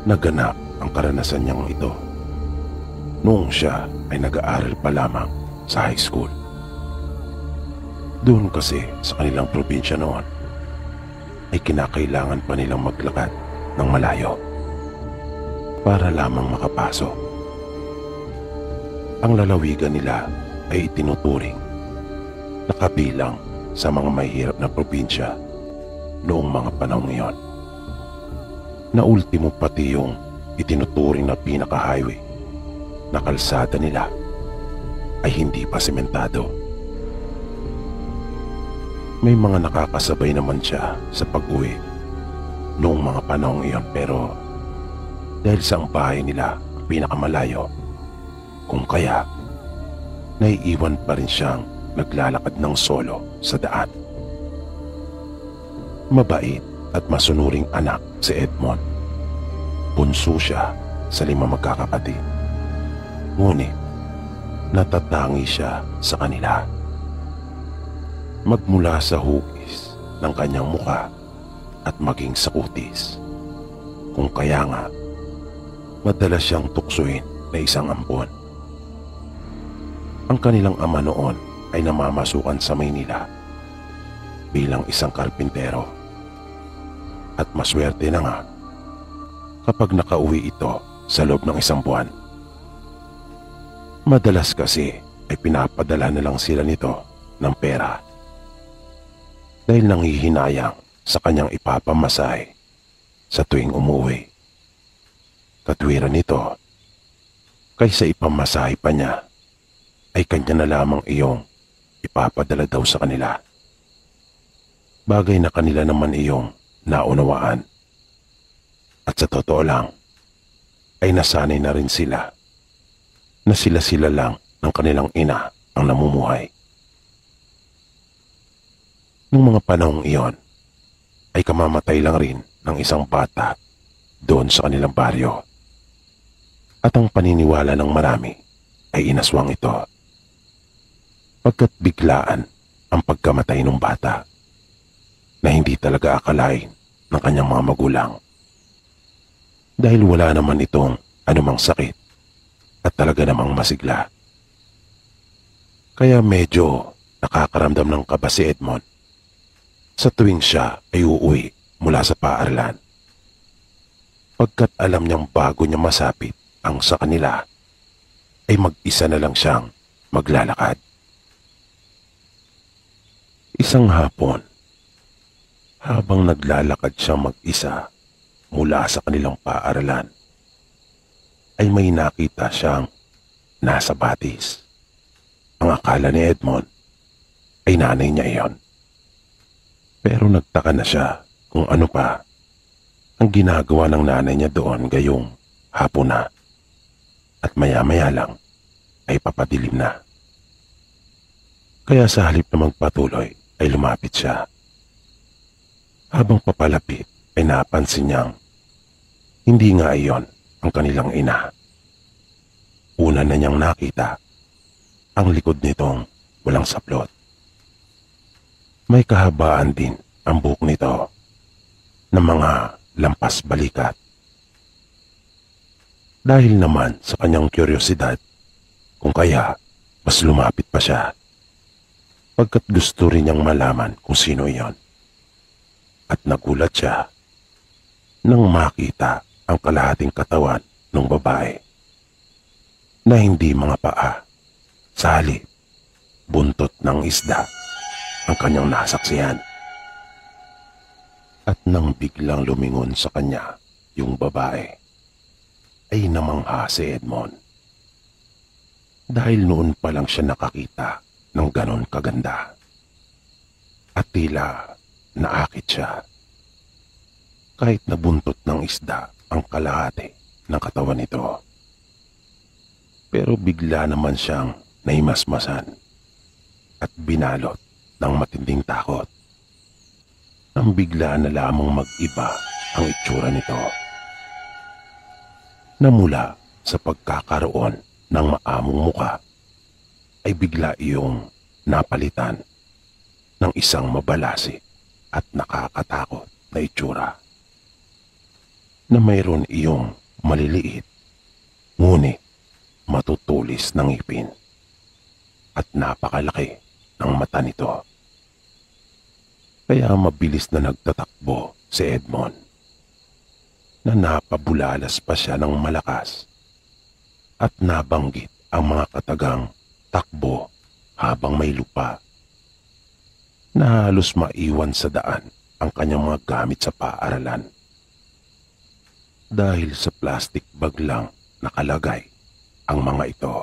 Naganap ang karanasan niyang ito noong siya ay nag-aaral pa lamang sa high school. Doon kasi sa kanilang probinsya noon ay kinakailangan pa nilang maglakad ng malayo para lamang makapasok. Ang lalawigan nila ay itinuturing na kabilang sa mga mahirap na probinsya noong mga panahon ngayon, na ultimo pati yung itinuturing na pinaka-highway na kalsada nila ay hindi pa sementado. May mga nakakasabay naman siya sa pag-uwi noong mga panahon iyon, pero dahil sa ang bahay nila ang pinakamalayo, kung kaya naiiwan pa rin siyang naglalakad ng solo sa daan. Mabait at masunuring anak si Edmond. Bunso siya sa 5 magkakapatid. Ngunit natatangi siya sa kanila. Magmula sa hugis ng kanyang muka at maging sa kutis. Kung kaya nga, madalas siyang tuksuin na isang ampon. Ang kanilang ama noon ay namamasukan sa Maynila bilang isang karpintero. At maswerte na nga kapag nakauwi ito sa loob ng 1 buwan. Madalas kasi ay pinapadala na lang sila nito ng pera dahil nanghihinayang sa kanyang ipapamasahe sa tuwing umuwi. Katwiran nito, kaysa ipamasahe pa niya, ay kanya na lamang iyong ipapadala daw sa kanila. Bagay na kanila naman iyong naunawaan. At sa totoo lang, ay nasanay na rin sila na sila lang ng kanilang ina ang namumuhay. Nung mga panahong iyon, ay kamamatay lang rin ng isang bata doon sa kanilang baryo. At ang paniniwala ng marami ay inaswang ito, pagkat biglaan ang pagkamatay ng bata na hindi talaga akalain ng kanyang mga magulang. Dahil wala naman itong anumang sakit at talaga namang masigla. Kaya medyo nakakaramdam ng kaba si Edmond sa tuwing siya ay uuwi mula sa paaralan, pagkat alam niyang bago niya masapit ang sa kanila ay mag-isa na lang siyang maglalakad. Isang hapon, habang naglalakad siyang mag-isa mula sa kanilang paaralan, ay may nakita siyang nasa batis. Ang akala ni Edmond ay nanay niya iyon. Pero nagtaka na siya kung ano pa ang ginagawa ng nanay niya doon gayong hapon na, at maya-maya lang ay papadilim na. Kaya sa halip na magpatuloy ay lumapit siya. Habang papalapit ay napansin niyang hindi nga iyon ang kanilang ina. Una na niyang nakita ang likod nitong walang saplot. May kahabaan din ang buhok nito na mga lampas balikat. Dahil naman sa kanyang kuryosidad, kung kaya mas lumapit pa siya, pagkat gusto rin niyang malaman kung sino iyon. At nagulat siya nang makita ang kalahating katawan ng babae na hindi mga paa, sa halip buntot ng isda ang kanyang nasaksihan. At nang biglang lumingon sa kanya yung babae, ay namangha si Edmond. Dahil noon pa lang siya nakakita ng ganon kaganda. At tila naakit siya. Kahit nabuntot ng isda ang kalahati ng katawan nito. Pero bigla naman siyang nahimasmasan at binalot ng matinding takot. Nang bigla na lamang mag-iba ang itsura nito, na mula sa pagkakaroon ng maamong muka ay bigla iyong napalitan ng isang mabalasi at nakakatakot na itsura. na mayroon iyong maliliit ngunit matutulis ng ngipin at napakalaki ng mata nito. Kaya mabilis na nagtatakbo si Edmond na napabulalas pa siya ng malakas at nabanggit ang mga katagang takbo habang may lupa na halos maiwan sa daan ang kanyang mga gamit sa paaralan. Dahil sa plastic bag lang nakalagay ang mga ito.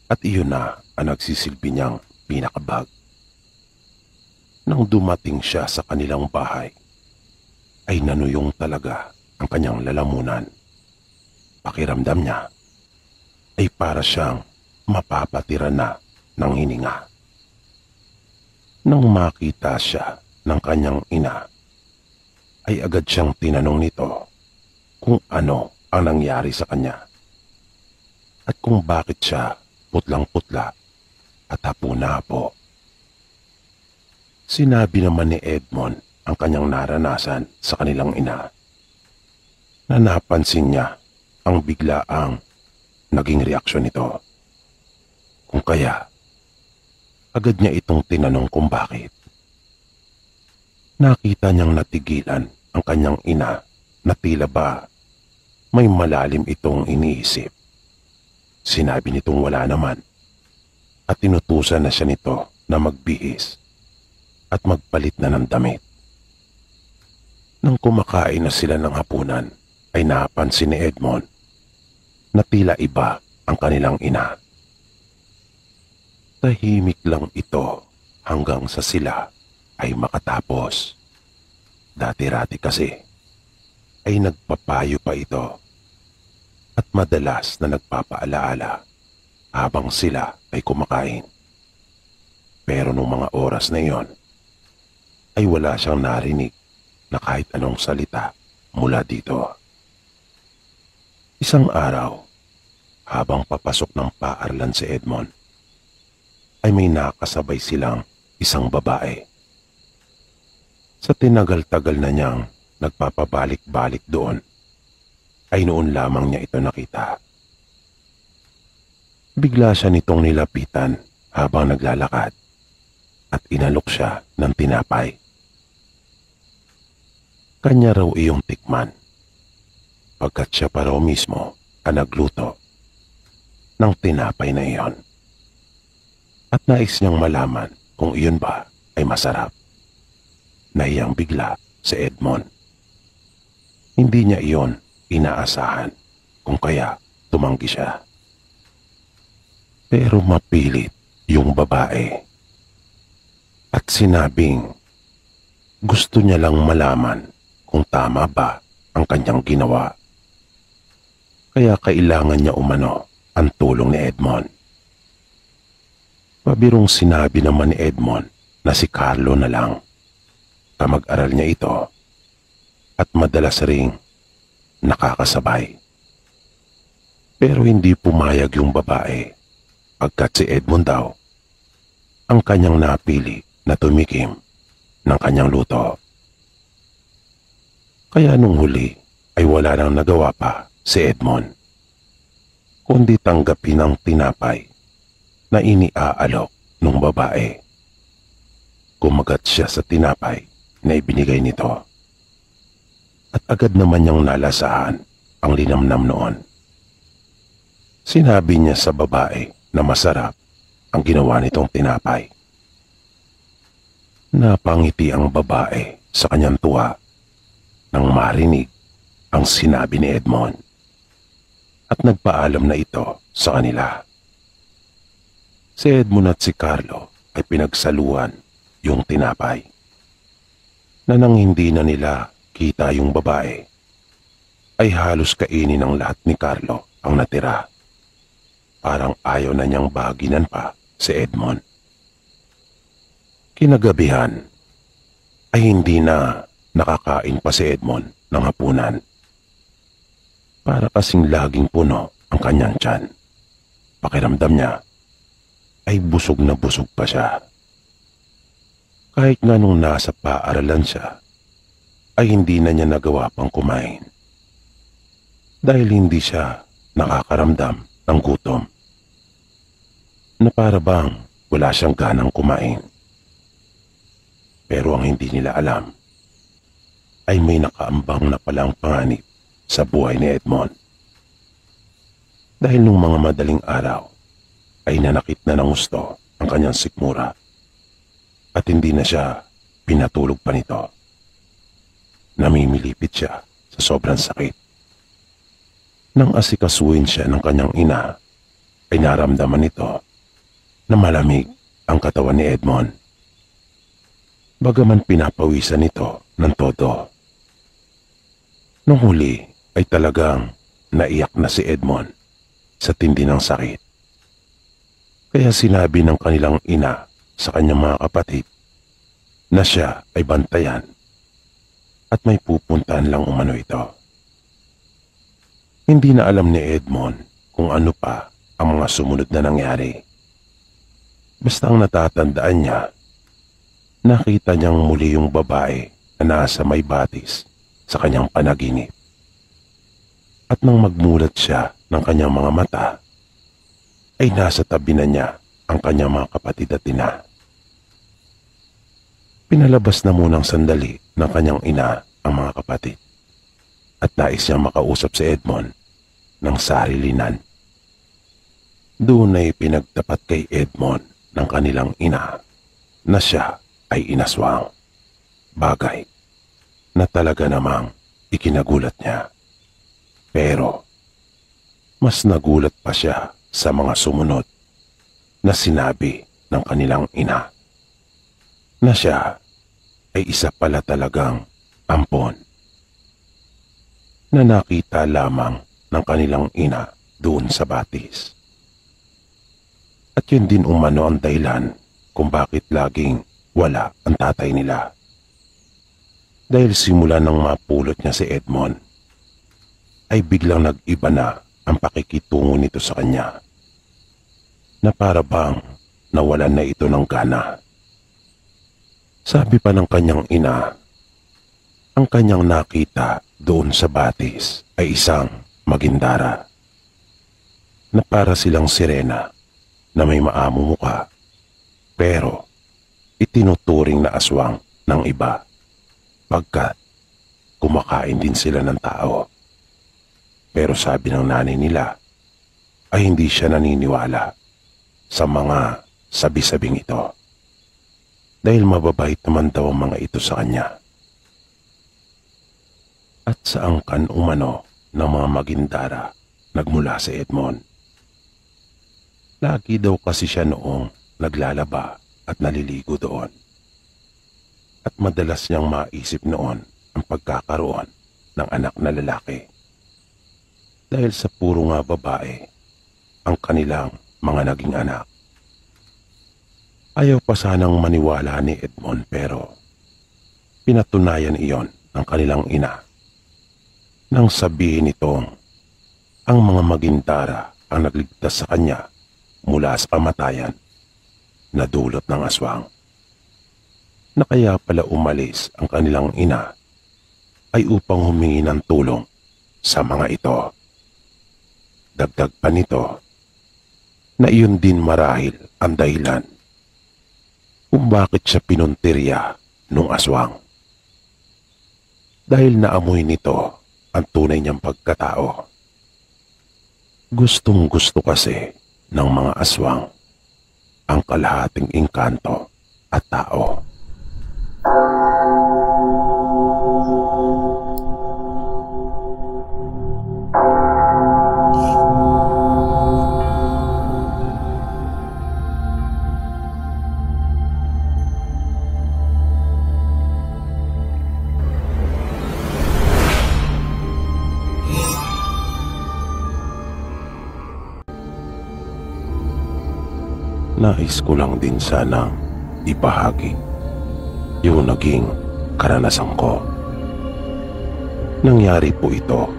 At iyon na ang nagsisilbi niyang pinakabag. Nang dumating siya sa kanilang bahay, ay nanuyong talaga ang kanyang lalamunan. Pakiramdam niya ay para siyang mapapatira na ng hininga. Nang makita siya ng kanyang ina, ay agad siyang tinanong nito kung ano ang nangyari sa kanya at kung bakit siya putlang-putla at hapo-napo. Sinabi naman ni Edmond ang kanyang naranasan sa kanilang ina na napansin niya ang biglaang naging reaksyon nito. Kung kaya, agad niya itong tinanong kung bakit. Nakita niyang natigilan ang kanyang ina na tila ba may malalim itong iniisip. Sinabi nitong wala naman at tinutusan na siya nito na magbihis at magpalit na ng damit. Nang kumakain na sila ng hapunan ay napansin ni Edmond na tila iba ang kanilang ina. Tahimik lang ito hanggang sa sila ay makatapos. Dati-rati kasi ay nagpapayo pa ito at madalas na nagpapaalaala habang sila ay kumakain. Pero nung mga oras na iyon ay wala siyang narinig na kahit anong salita mula dito. Isang araw, habang papasok ng paaralan si Edmond, ay may nakasabay silang isang babae. Sa tinagal-tagal na niyang nagpapabalik-balik doon, ay noon lamang niya ito nakita. Bigla siya nitong nilapitan habang naglalakad at inalok siya ng tinapay. Kanya raw iyong tikman, pagkat siya pa raw mismo ang nagluto ng tinapay na iyon. At nais niyang malaman kung iyon ba ay masarap. Naiyang bigla si Edmond. Hindi niya iyon inaasahan, kung kaya tumanggi siya. Pero mapilit yung babae at sinabing gusto niya lang malaman kung tama ba ang kanyang ginawa. Kaya kailangan niya umano ang tulong ni Edmond. Pabirong sinabi naman ni Edmond na si Carlo na lang. Kamag-aral niya ito at madalas ring nakakasabay. Pero hindi pumayag yung babae pagkat si Edmond daw ang kanyang napili na tumikim ng kanyang luto. Kaya nung huli ay wala nang nagawa pa si Edmond kundi tanggapin ang tinapay na iniaalok ng babae. Kumagat siya sa tinapay na ibinigay nito at agad naman niyang nalasahan ang linamnam noon. Sinabi niya sa babae na masarap ang ginawa nitong tinapay. Napangiti ang babae sa kanyang tuwa nang marinig ang sinabi ni Edmond at nagpaalam na ito sa kanila. Si Edmond at si Carlo ay pinagsaluhan yung tinapay na nang hindi na nila kita yung babae ay halos kainin ng lahat ni Carlo ang natira. Parang ayaw na niyang baginan pa si Edmond. Kinagabihan ay hindi na nakakain pa si Edmond ng hapunan. Para kasing laging puno ang kanyang tiyan. Pakiramdam niya ay busog na busog pa siya. Kahit nga nung nasa paaralan siya, ay hindi na niya nagawa pang kumain. Dahil hindi siya nakakaramdam ng gutom. Na para bang wala siyang ganang kumain. Pero ang hindi nila alam ay may nakaambang na palang panganib sa buhay ni Edmond. Dahil nung mga madaling araw ay nanakit na ng gusto ang kanyang sikmura at hindi na siya pinatulog pa nito. Namimilipit siya sa sobrang sakit. Nang asikasuhin siya ng kanyang ina, ay naramdaman nito na malamig ang katawan ni Edmond. Bagaman pinapawisan nito ng todo. Nung huli ay talagang naiyak na si Edmond sa tindi ng sakit. Kaya sinabi ng kanilang ina sa kanyang mga kapatid na siya ay bantayan at may pupuntahan lang umano ito. Hindi na alam ni Edmond kung ano pa ang mga sumunod na nangyari. Basta ang natatandaan niya, nakita niyang muli yung babae na nasa may batis sa kanyang panaginip. At nang magmulat siya ng kanyang mga mata, ay nasa tabi na niya ang kanyang mga kapatid at ina. Pinalabas na munang sandali ng kanyang ina ang mga kapatid at nais niyang makausap si Edmond ng sarilinan. Doon ay pinagtapat kay Edmond ng kanilang ina na siya ay inaswang. Bagay na talaga namang ikinagulat niya. Pero mas nagulat pa siya sa mga sumunod na sinabi ng kanilang ina na siya ay isa pala talagang ampon na nakita lamang ng kanilang ina doon sa batis. At yun din umano ang dahilan kung bakit laging wala ang tatay nila. Dahil simula nang mapulot niya si Edmond, ay biglang nag-iba na ang pakikitungo nito sa kanya. Na para bang nawalan na ito ng gana. Sabi pa ng kanyang ina, ang kanyang nakita doon sa batis ay isang magindara. Na para silang sirena na may maamo muka, pero itinuturing na aswang ng iba pagkat kumakain din sila ng tao. Pero sabi ng nanay nila ay hindi siya naniniwala sa mga sabi-sabing ito dahil mababait naman daw ang mga ito sa kanya. At sa angkan umano ng mga magindara nagmula sa Edmond. Lagi daw kasi siya noong naglalaba at naliligo doon. At madalas niyang maisip noon ang pagkakaroon ng anak na lalaki. Dahil sa puro nga babae ang kanilang mga naging anak. Ayaw pa sanang maniwala ni Edmond pero pinatunayan iyon ng kanilang ina. Nang sabihin nitong ang mga magindara ang nagligtas sa kanya mula sa kamatayan na dulot ng aswang. Na kaya pala umalis ang kanilang ina ay upang humingi ng tulong sa mga ito. Dagdag pa nito na iyon din marahil ang dahilan kung bakit siya pinuntirya nung aswang. Dahil naamoy nito ang tunay niyang pagkatao. Gustong gusto kasi ng mga aswang ang kalahating engkanto at tao. Nais ko lang din sanang ipahagi yung naging karanasan ko. Nangyari po ito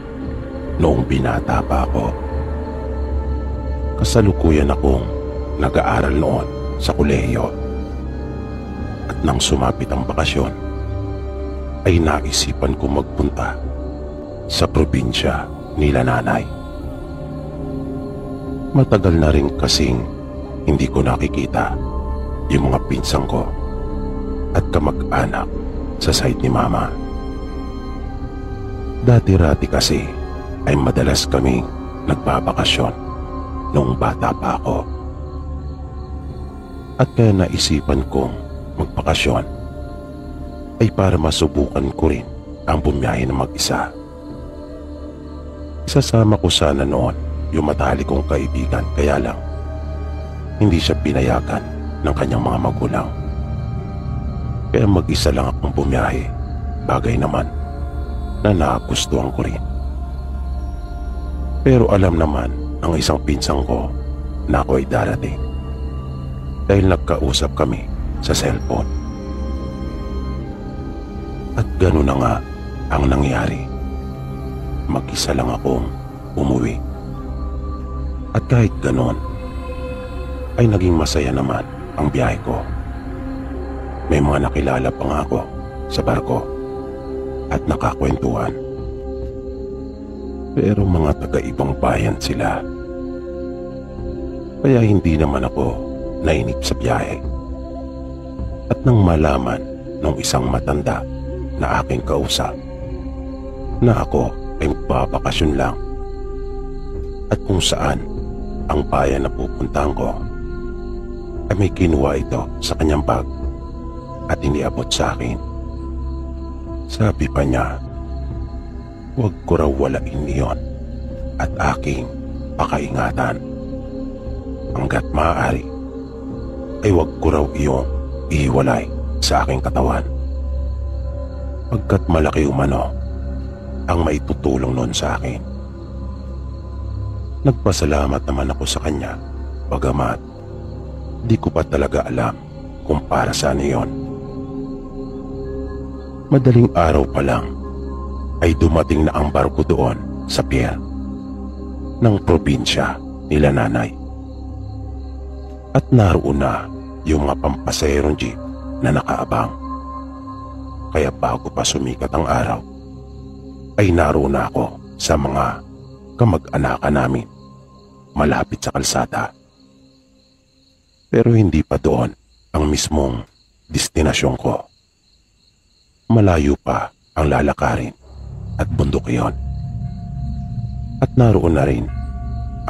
noong binata pa ako. Kasalukuyan akong nag-aaral noon sa kolehiyo. At nang sumapit ang bakasyon, ay naisipan ko magpunta sa probinsya nila nanay. Matagal na rin kasing hindi ko nakikita yung mga pinsang ko at kamag-anak sa side ni mama. Dati-rati kasi ay madalas kaming nagbabakasyon noong bata pa ako. At kaya naisipan kong magpakasyon ay para masubukan ko rin ang bumiyahe ng mag-isa. Isasama ko sana noon yung matalik kong kaibigan, kaya lang hindi siya pinayagan ng kanyang mga magulang. Kaya mag-isa lang akong bumiyahe, bagay naman na nagustuhan ko rin. Pero alam naman ang isang pinsang ko na ako ay darating dahil nagkausap kami sa cellphone. At gano'n na nga ang nangyari. Mag-isa lang akong umuwi. At kahit gano'n, ay naging masaya naman ang biyahe ko. May mga nakilala pa nga ako sa barko at nakakwentuhan. Pero mga taga-ibang bayan sila. Kaya hindi naman ako nainip sa biyahe. At nang malaman ng isang matanda na aking kausap na ako ay magbabakasyon lang at kung saan ang bayan na pupuntahan ko, ay may kinuha ito sa kanyang bag at iniabot sa akin. Sabi pa niya, huwag ko raw walain iyon at aking pakaingatan. Hanggat maaari ay huwag ko raw iyong ihiwalay sa aking katawan. Pagkat malaki umano ang maitutulong noon sa akin. Nagpasalamat naman ako sa kanya, bagamat di ko pa talaga alam kung para saan iyon. Madaling araw pa lang ay dumating na ang barko doon sa pier ng probinsya nila nanay. At naroon na yung mga pampasaherong jeep na nakaabang. Kaya bago pa sumikat ang araw, ay naroon na ako sa mga kamag-anakan namin malapit sa kalsada. Pero hindi pa doon ang mismong destinasyon ko. Malayo pa ang lalakarin at bundok iyon. At naroon na rin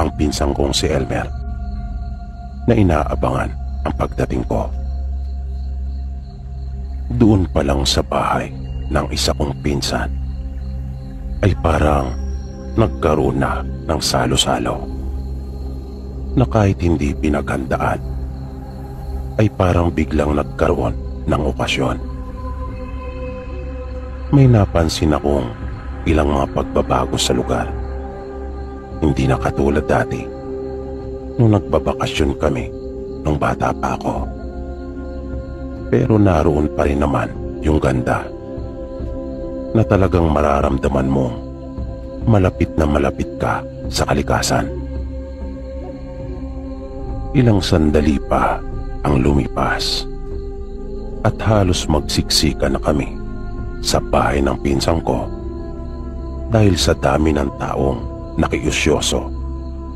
ang pinsang kong si Elmer na inaabangan ang pagdating ko. Doon pa lang sa bahay ng isa kong pinsan ay parang nagkaroon na ng salo-salo na kahit hindi pinaghandaan ay parang biglang nagkaroon ng okasyon. May napansin akong ilang mga pagbabago sa lugar. Hindi na katulad dati nung nagbabakasyon kami nung bata pa ako. Pero naroon pa rin naman yung ganda na talagang mararamdaman mong malapit na malapit ka sa kalikasan. Ilang sandali pa ang lumipas at halos magsiksika na kami sa bahay ng pinsang ko dahil sa dami ng taong nakiusyoso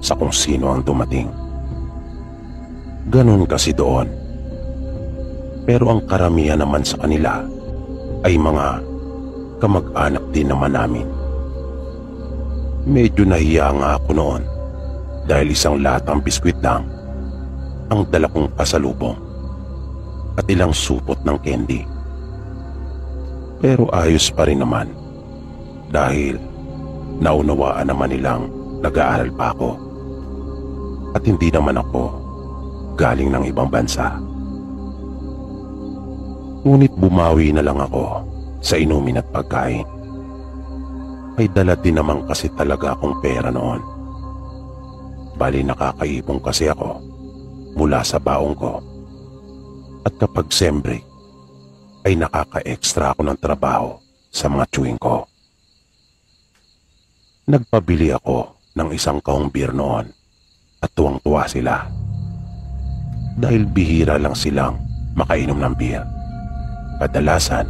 sa kung sino ang dumating. Ganon kasi doon. Pero ang karamihan naman sa kanila ay mga kamag-anak din naman namin. Medyo nahiya nga ako noon dahil isang latang biskwit lang ang dala kong pasalubong at ilang supot ng candy. Pero ayos pa rin naman dahil naunawaan naman nilang nag-aaral pa ako at hindi naman ako galing ng ibang bansa. Ngunit bumawi na lang ako sa inumin at pagkain. May dala din naman kasi talaga akong pera noon. Bali nakakaipon kasi ako mula sa baong ko. At kapag siyempre ay nakaka-extra ako ng trabaho sa mga chewing ko. Nagpabili ako ng isang kahong beer noon at tuwang-tuwa sila. Dahil bihira lang silang makainom ng beer. Kadalasan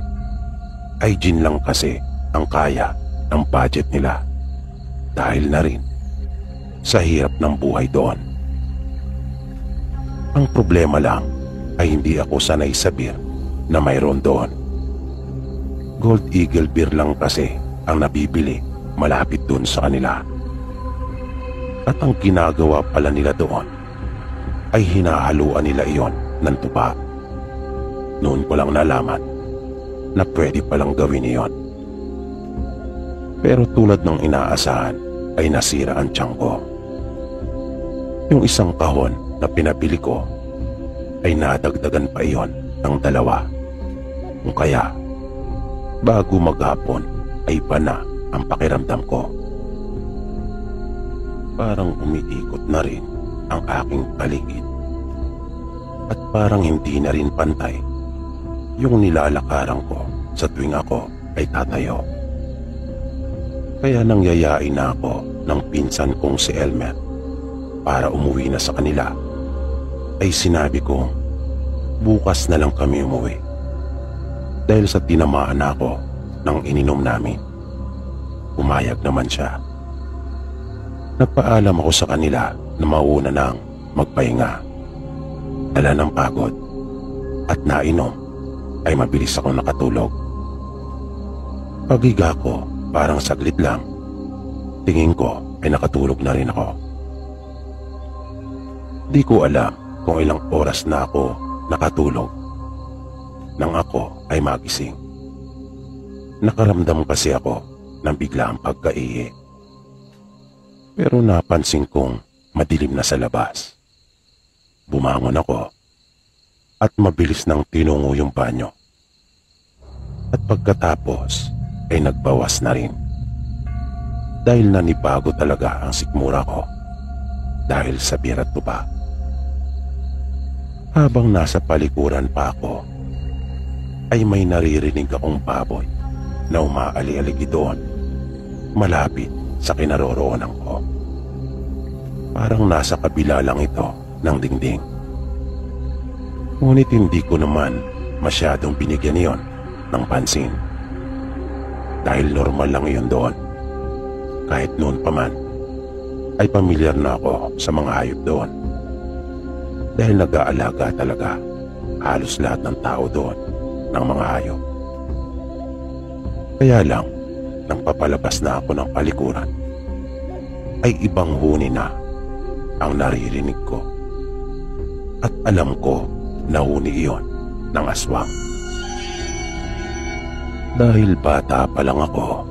ay gin lang kasi ang kaya ng budget nila. Dahil na rin sa hirap ng buhay doon. Ang problema lang ay hindi ako sanay sa beer na mayroon doon. Gold Eagle beer lang kasi ang nabibili malapit doon sa kanila. At ang ginagawa pala nila doon ay hinahaluan nila iyon ng tuba. Noon ko lang nalaman na pwede palang gawin iyon. Pero tulad ng inaasahan ay nasira ang tiyan ko. Yung isang kahon na pinabili ko ay nadagdagan pa iyon ng 2. Kung kaya, bago maghapon ay iba na ang pakiramdam ko. Parang umiikot na rin ang aking paligid. At parang hindi na rin pantay yung nilalakaran ko sa tuwing ako ay tatayo. Kaya nangyayain na ako ng pinsan kong si Elmer para umuwi na sa kanila, ay sinabi kong bukas na lang kami umuwi dahil sa tinamaan ako ng ininom namin. Pumayag naman siya. Nagpaalam ako sa kanila na mauna nang magpahinga. Dala ng pagod at nainom ay mabilis ako nakatulog. Pagiga ko parang saglit lang. Tingin ko ay nakatulog na rin ako. Di ko alam kung ilang oras na ako nakatulog nang ako ay magising. Nakaramdam kasi ako ng biglaang pagkaihi. Pero napansin kong madilim na sa labas. Bumangon ako at mabilis nang tinungo yung banyo. At pagkatapos ay nagbawas na rin. Dahil nanibago talaga ang sikmura ko dahil sa beer at tuba. Habang nasa palikuran pa ako, ay may naririnig akong baboy na umaali-aligi doon, malapit sa kinaroroonan ko. Parang nasa kabila lang ito ng dingding. Ngunit hindi ko naman masyadong binigyan iyon ng pansin. Dahil normal lang iyon doon. Kahit noon pa man, ay pamilyar na ako sa mga hayop doon. Dahil nag-aalaga talaga halos lahat ng tao doon ng mga hayop. Kaya lang, nang papalabas na ako ng palikuran, ay ibang huni na ang naririnig ko. At alam ko na huni iyon ng aswang. Dahil bata pa lang ako,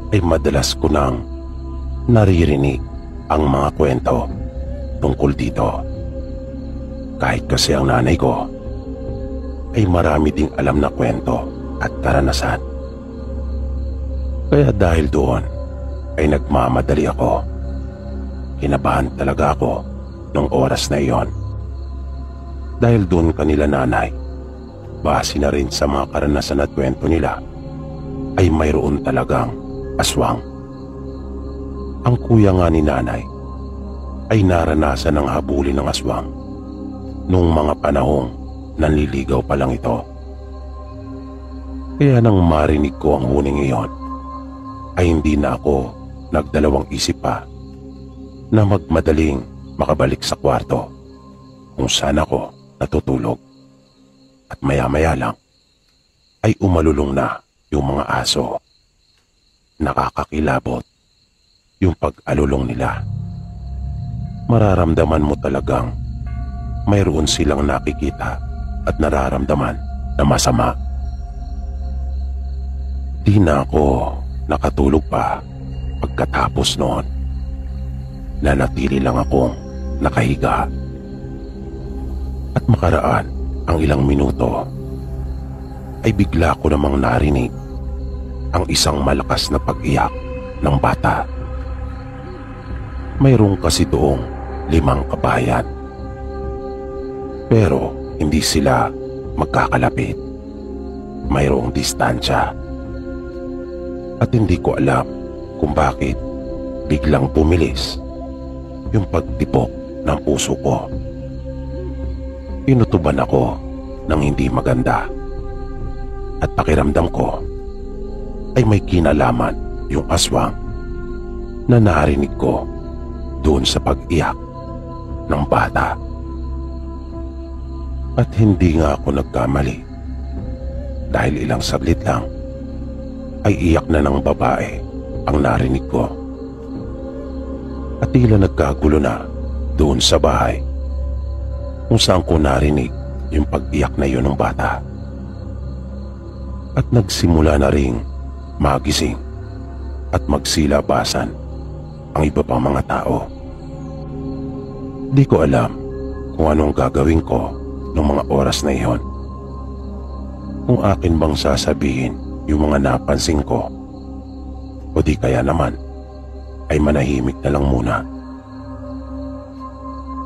ay madalas ko nang naririnig ang mga kwento tungkol dito. Kahit kasi ang nanay ko ay marami ding alam na kwento at karanasan. Kaya dahil doon ay nagmamadali ako. Kinabahan talaga ako nung oras na iyon. Dahil doon kanila nanay, base na rin sa mga karanasan at kwento nila, ay mayroon talagang aswang. Ang kuya nga ni nanay ay naranasan ng habulin ng aswang noong mga panahong nanliligaw pa lang ito. Kaya nang marinig ko ang huning iyon, ay hindi na ako nagdalawang isip pa na magmadaling makabalik sa kwarto kung saan ako natutulog. At maya-maya lang ay umalulong na yung mga aso. Nakakakilabot yung pag-alulong nila. Mararamdaman mo talagang mayroon silang nakikita at nararamdaman na masama. Di na ako nakatulog pa pagkatapos noon. Nanatili lang akong nakahiga. At makaraan ang ilang minuto, ay bigla ko namang narinig ang isang malakas na pag-iyak ng bata. Mayroong kasi doong 5 kabayan. Pero hindi sila magkakalapit. Mayroong distansya. At hindi ko alam kung bakit biglang pumilis yung pagtipok ng puso ko. Pinutuban ako ng hindi maganda. at pakiramdam ko ay may kinalaman yung aswang na narinig ko doon sa pag-iyak ng bata. At hindi nga ako nagkamali dahil ilang saglit lang ay iyak na ng babae ang narinig ko. At tila nagkagulo na doon sa bahay kung saan ko narinig yung pag-iyak na yun ng bata. At nagsimula na ring magising at magsilabasan ang iba pang mga tao. Di ko alam kung anong gagawin ko ng mga oras na iyon. Kung akin bang sasabihin yung mga napansin ko o di kaya naman ay manahimik na lang muna.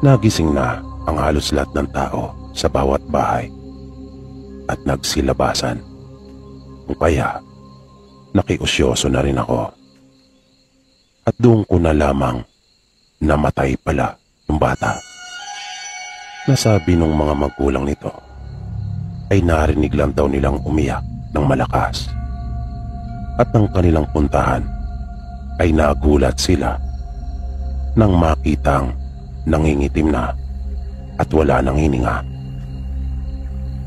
Nagising na ang halos lahat ng tao sa bawat bahay at nagsilabasan. Kung kaya nakiusyoso na rin ako. At doon ko na lamang namatay pala yung bata. Nasabi ng mga magulang nito ay narinig lang daw nilang umiyak ng malakas. At ang kanilang puntahan ay nagulat sila nang makitang nangingitim na at wala nang hininga.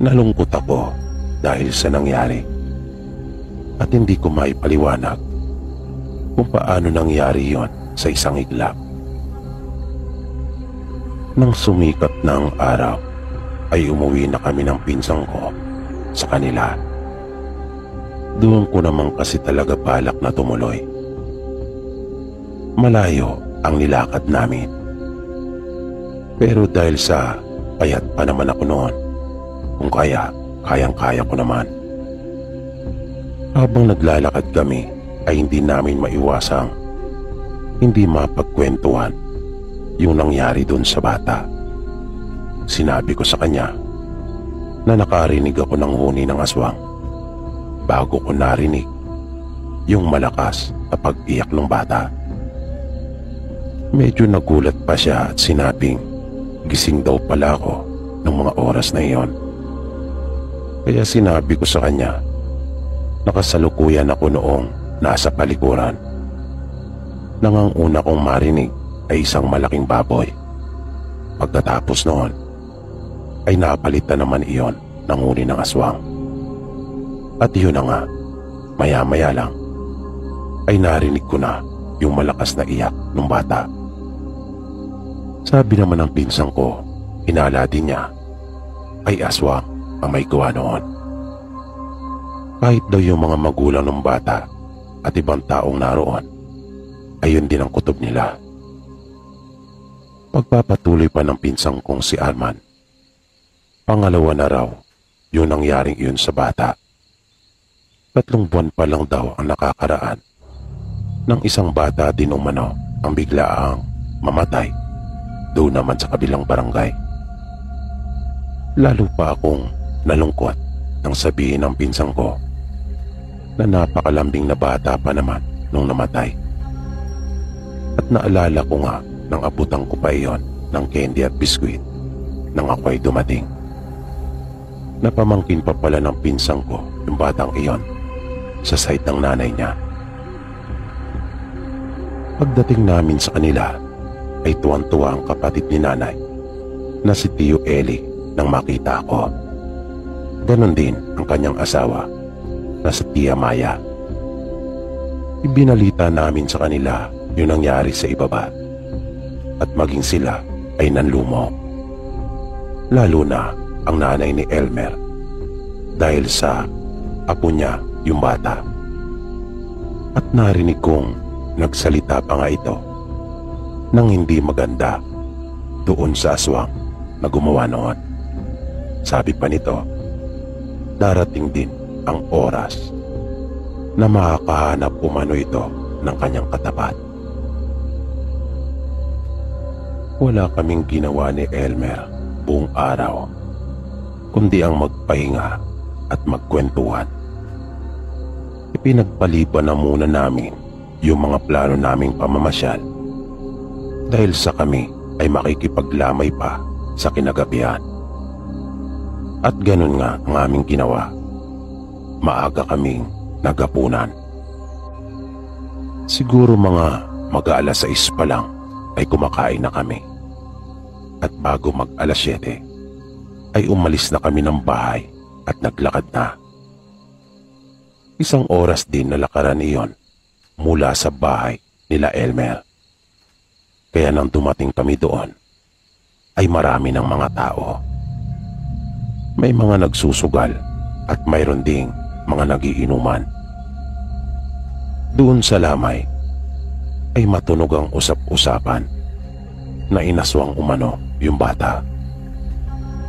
Nalungkot ako dahil sa nangyari at hindi ko maipaliwanag kung paano nangyari yon sa isang iglap. Nang sumikat ng araw ay umuwi na kami ng pinsang ko sa kanila. Doon ko naman kasi talaga balak na tumuloy. Malayo ang nilakad namin. Pero dahil sa payat pa naman ako noon, kung kaya, kayang-kaya ko naman. Habang naglalakad kami ay hindi namin maiwasang hindi mapagkwentuhan yung nangyari doon sa bata. Sinabi ko sa kanya na nakarinig ako ng huni ng aswang bago ko narinig yung malakas na pag-iyak ng bata. Medyo nagulat pa siya at sinabing gising daw pala ako ng mga oras na iyon. Kaya sinabi ko sa kanya nakasalukuyan ako noong nasa palikuran. Nang ang una kong marinig ay isang malaking baboy. Pagkatapos noon ay napalitan naman iyon ng huni ng aswang. At yun na nga, maya-maya lang ay narinig ko na yung malakas na iyak ng bata. Sabi naman ng pinsang ko, hinala din niya ay aswang ang may gawa noon. Kahit daw yung mga magulang ng bata at ibang taong naroon, ayun din ang kutob nila. Pagpapatuloy pa ng pinsang kong si Arman, pangalawa na raw yung nangyaring iyon sa bata. 3 buwan pa lang daw ang nakakaraan nang isang bata din umano ang biglaang mamatay doon naman sa kabilang barangay. Lalo pa akong nalungkot nang sabihin ng pinsang ko na napakalambing na bata pa naman nung namatay. At naalala ko nga nang abutan ko pa iyon ng candy at biskwit nang ako ay dumating. Napamangkin pa pala ng pinsang ko yung batang iyon sa side ng nanay niya. Pagdating namin sa kanila ay tuwang-tuwa ang kapatid ni nanay na si Tio Eli nang makita ako. Ganon din ang kanyang asawa na si Tia Maya. Ibinalita namin sa kanila yung nangyari sa ibaba at maging sila ay nanlumo. Lalo na ang nanay ni Elmer dahil sa apo niya yung bata. At narinig kong nagsalita pa nga ito nang hindi maganda doon sa aswang na gumawa noon. Sabi pa nito, darating din ang oras na makakahanap umano ito ng kanyang katapat. Wala kaming ginawa ni Elmer buong araw kundi ang magpahinga at magkwentuhan. Ipinagpaliban na muna namin yung mga plano naming pamamasyal dahil sa kami ay makikipaglamay pa sa kinagabihan. At ganun nga ang aming ginawa. maaga kaming nagapunan. Siguro mga mag-aalas 6 pa lang ay kumakain na kami. At bago mag-alas 7 ay umalis na kami ng bahay at naglakad na. Isang oras din na lakaran iyon mula sa bahay nila Elmer. Kaya nang dumating kami doon ay marami ng mga tao. May mga nagsusugal at mayroon ding mga nagiinuman. Doon sa lamay ay matunog ang usap-usapan na inaswang umano yung bata.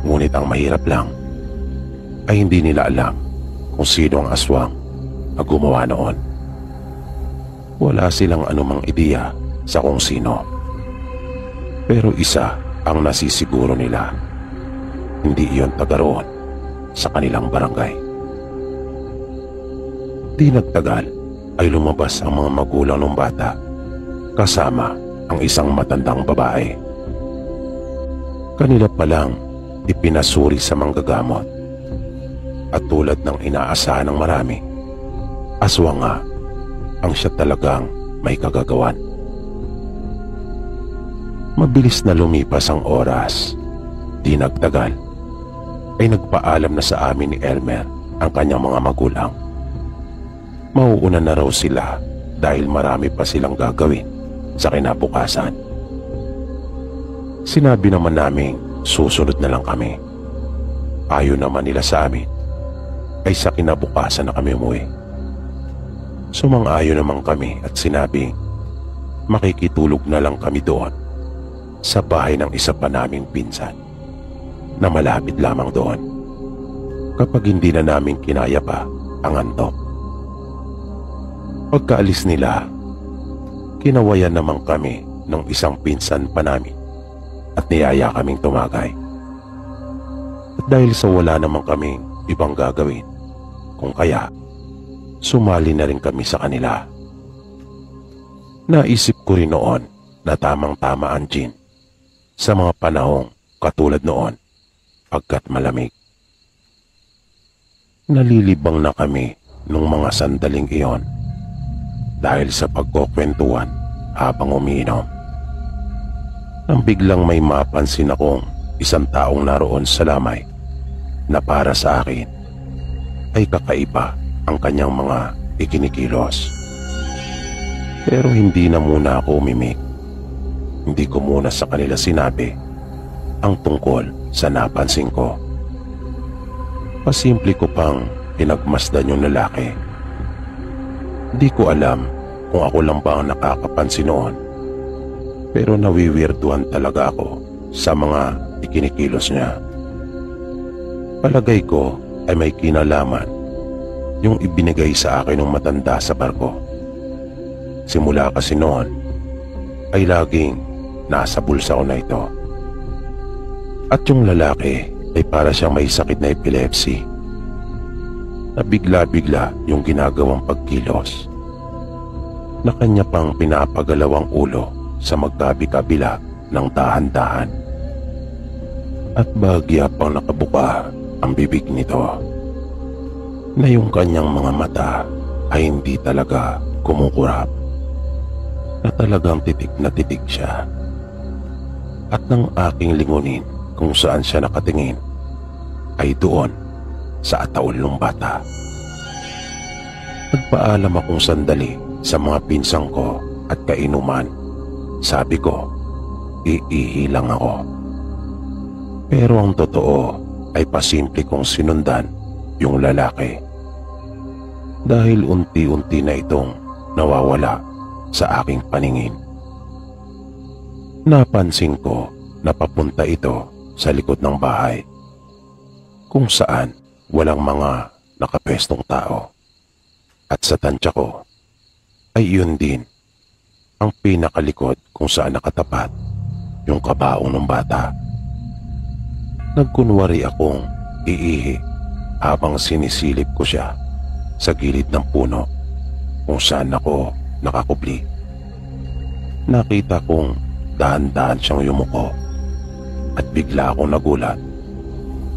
Ngunit ang mahirap lang ay hindi nila alam kung sino ang aswang na gumawa noon. Wala silang anumang ideya sa kung sino. Pero isa ang nasisiguro nila, hindi iyon taga roon sa kanilang barangay. Di nagtagal ay lumabas ang mga magulang ng bata kasama ang isang matandang babae. Kanila palang ipinasuri sa manggagamot at tulad ng inaasahan ng marami, aswang nga ang siya talagang may kagagawan. Mabilis na lumipas ang oras. Di nagtagal ay nagpaalam na sa amin ni Elmer ang kanyang mga magulang. Mauuna na raw sila dahil marami pa silang gagawin sa kinabukasan. Sinabi naman namin susunod na lang kami. Ayaw naman nila sa amin ay sa kinabukasan na kami umuwi. Sumang-ayon naman kami at sinabing makikitulog na lang kami doon sa bahay ng isa pa naming pinsan na malapit lamang doon kapag hindi na namin kinaya pa ang antok. Pagkaalis nila, kinawayan naman kami ng isang pinsan pa namin at niyaya kaming tumagay. At dahil sa wala naman kaming ibang gagawin, kung kaya sumali na rin kami sa kanila. Naisip ko rin noon na tamang-tama ang Jin sa mga panahong katulad noon pagkat malamig. Nalilibang na kami nung mga sandaling iyon dahil sa pagkukwentuhan habang umiinom. Nang biglang may mapansin akong isang taong naroon sa lamay na para sa akin ay kakaiba ang kanyang mga ikinikilos. Pero hindi na muna ako umimik. Hindi ko muna sa kanila sinabi ang tungkol sa napansin ko. Pasimple ko pang pinagmasdan yung lalaki. Di ko alam kung ako lang ba ang nakakapansin noon, pero nawiwirduhan talaga ako sa mga ikinikilos niya. Palagay ko ay may kinalaman yung ibinigay sa akin ng matanda sa barko. Simula kasi noon ay laging nasa bulsa ko na ito. At yung lalaki ay para siyang may sakit na epilepsy na bigla-bigla yung ginagawang pagkilos na kanya pang pinapagalawang ulo sa magkabi-kabila ng dahan-dahan. At bahagya pang nakabuka ang bibig nito na yung kanyang mga mata ay hindi talaga kumukurap, na talagang titik na titik siya. At nang aking lingunin kung saan siya nakatingin ay doon sa ataol ng bata. Nagpaalam akong sandali sa mga pinsang ko at kainuman. Sabi ko, iihi lang ako. Pero ang totoo ay pasimple kong sinundan yung lalaki dahil unti-unti na itong nawawala sa aking paningin. Napansin ko na papunta ito sa likod ng bahay kung saan walang mga nakapwestong tao. At sa tansya ko ay yun din ang pinakalikod kung saan nakatapat yung kabaong ng bata. Nagkunwari akong iihi habang sinisilip ko siya sa gilid ng puno kung saan ako nakakubli. Nakita kong dahan-dahan siyang yumuko at bigla akong nagulat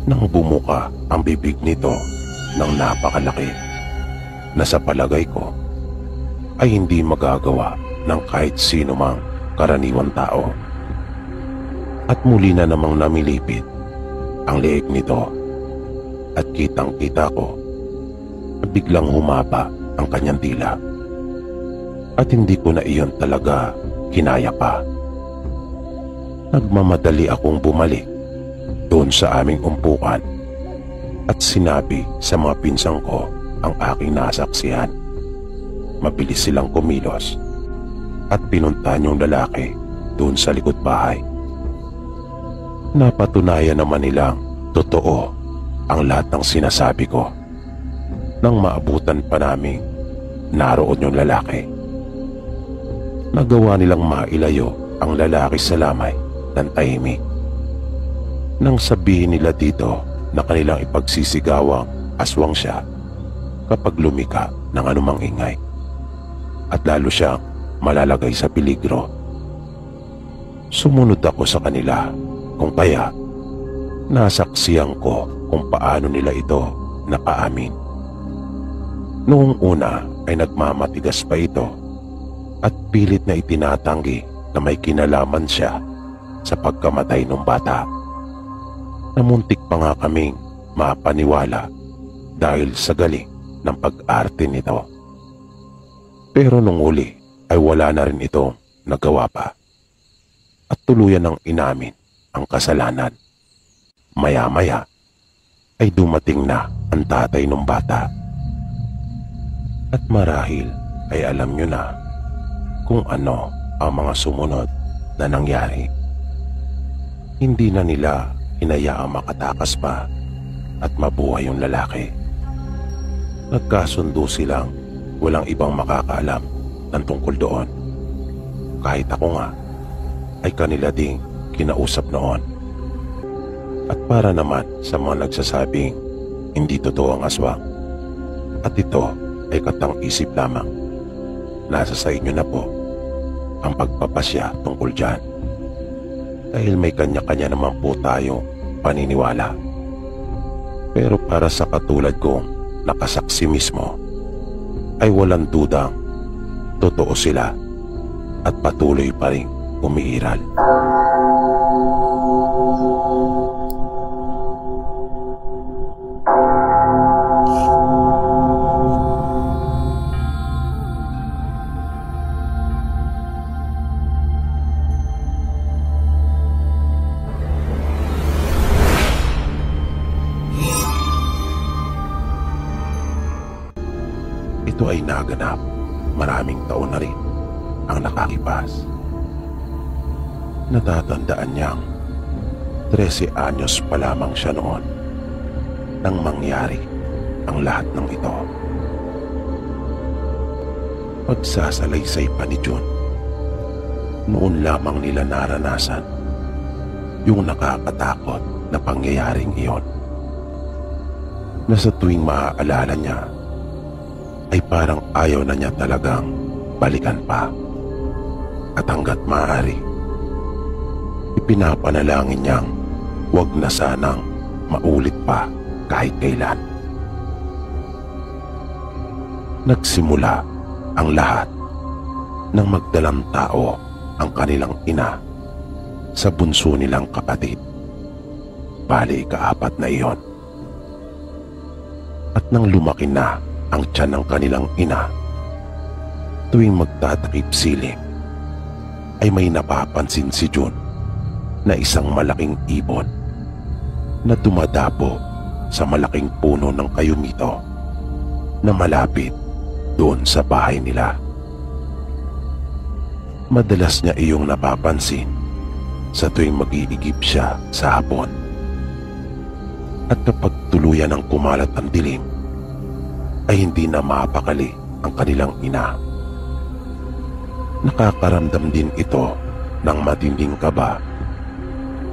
nang bumuka ang bibig nito ng napakalaki na sa palagay ko ay hindi magagawa ng kahit sino mang karaniwang tao. At muli na namang namilipit ang leeg nito at kitang-kita ko na biglang humaba ang kanyang dila. At hindi ko na iyon talaga kinaya pa. Nagmamadali akong bumalik doon sa aming umpukan at sinabi sa mga pinsang ko ang aking nasaksihan. Mabilis silang kumilos at pinuntahan yung lalaki doon sa likod bahay. Napatunayan naman nilang totoo ang lahat ng sinasabi ko. Nang maabutan pa namin naroon yung lalaki. Nagawa nilang mailayo ang lalaki sa lamay ng tahimik. Nang sabihin nila dito na kanilang ipagsisigawang aswang siya kapag lumika ng anumang ingay at lalo siyang malalagay sa peligro. Sumunod ako sa kanila kung kaya nasaksiyan ko kung paano nila ito nakaamin. Noong una ay nagmamatigas pa ito at pilit na itinatanggi na may kinalaman siya sa pagkamatay ng bata. Namuntik pa nga kaming mapaniwala dahil sa galing ng pag-arte nito. Pero nung uli ay wala na rin itong nagawa pa at tuluyan ng inamin ang kasalanan. Maya-maya ay dumating na ang tatay ng bata. At marahil ay alam nyo na kung ano ang mga sumunod na nangyari. Hindi na nila hinayaang makatakas pa at mabuhay yung lalaki. Nagkasundo silang walang ibang makakaalam ng tungkol doon. Kahit ako nga ay kanila ding kinausap noon. At para naman sa mga nagsasabing hindi totoo ang aswang at ito ay katang-isip lamang, nasa sa inyo na po ang pagpapasya tungkol dyan. Dahil may kanya-kanya naman po tayong paniniwala. Pero para sa katulad kong nakasaksi mismo, ay walang dudang totoo sila at patuloy pa rin umiiral. Ito ay naganap maraming taon na rin ang nakalipas. Natatandaan niyang 13 anyos pa lamang siya noon nang mangyari ang lahat ng ito. Pagsasalaysay pa ni June, noon lamang nila naranasan yung nakakatakot na pangyayaring iyon, na sa tuwing maaalala niya ay parang ayaw na niya talagang balikan pa. At hanggat maaari, ipinapanalangin niyang huwag na sanang maulit pa kahit kailan. Nagsimula ang lahat ng magdalang tao ang kanilang ina sa bunso nilang kapatid. Bali, ikaapat na iyon. At nang lumaki na ang tiyan ng kanilang ina, tuwing magtatakip silim, ay may napapansin si June na isang malaking ibon na dumadapo sa malaking puno ng kayumito na malapit doon sa bahay nila. Madalas niya iyong napapansin sa tuwing mag-iigib siya sa hapon. At kapag tuluyan ng kumalat ang dilim, ay hindi na mapakali ang kanilang ina. Nakakaramdam din ito ng matinding kaba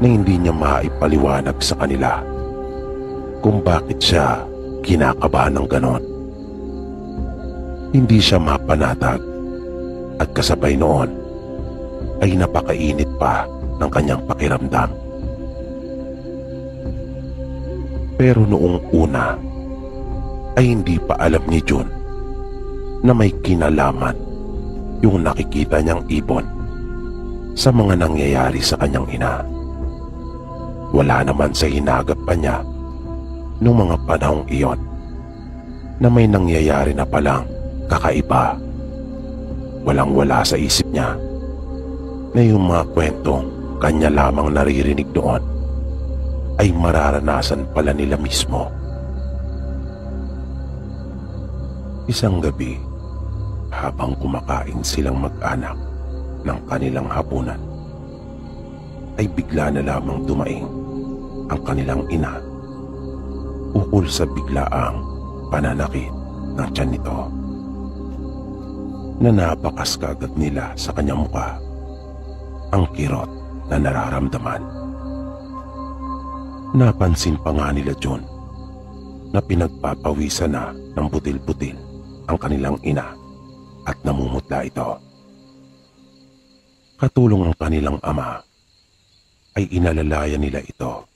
na hindi niya maipaliwanag sa kanila kung bakit siya kinakabahan ng ganon. Hindi siya mapanatag at kasabay noon ay napakainit pa ng kanyang pakiramdam. Pero noong una ay hindi pa alam ni June na may kinalaman yung nakikita niyang ibon sa mga nangyayari sa kanyang ina. Wala naman sa hinagap pa niya noong mga panahong iyon na may nangyayari na palang kakaiba. Walang-wala sa isip niya na yung mga kwentong kanya lamang naririnig doon ay mararanasan pala nila mismo. Isang gabi, habang kumakain silang mag-anak ng kanilang hapunan, ay bigla na lamang dumaing ang kanilang ina ukol sa biglaang pananakit ng tiyan nito, na napakas kaagad nila sa kanyang muka ang kirot na nararamdaman. Napansin pa nga nila June na pinagpapawisan na ng butil-butil ang kanilang ina at namumutla ito. Katulong ang kanilang ama ay inalalayan nila ito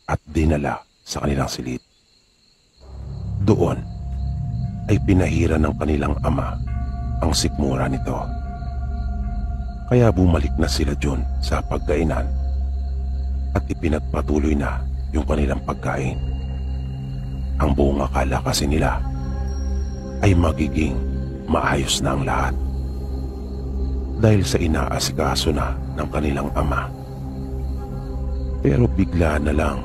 at dinala sa kanilang silid. Doon ay pinahira ng kanilang ama ang sikmura nito. Kaya bumalik na sila June sa pagkainan at ipinagpatuloy na yung kanilang pagkain. Ang buong akala kasi nila ay magiging maayos na ang lahat dahil sa inaasikaso na ng kanilang ama. Pero bigla na lang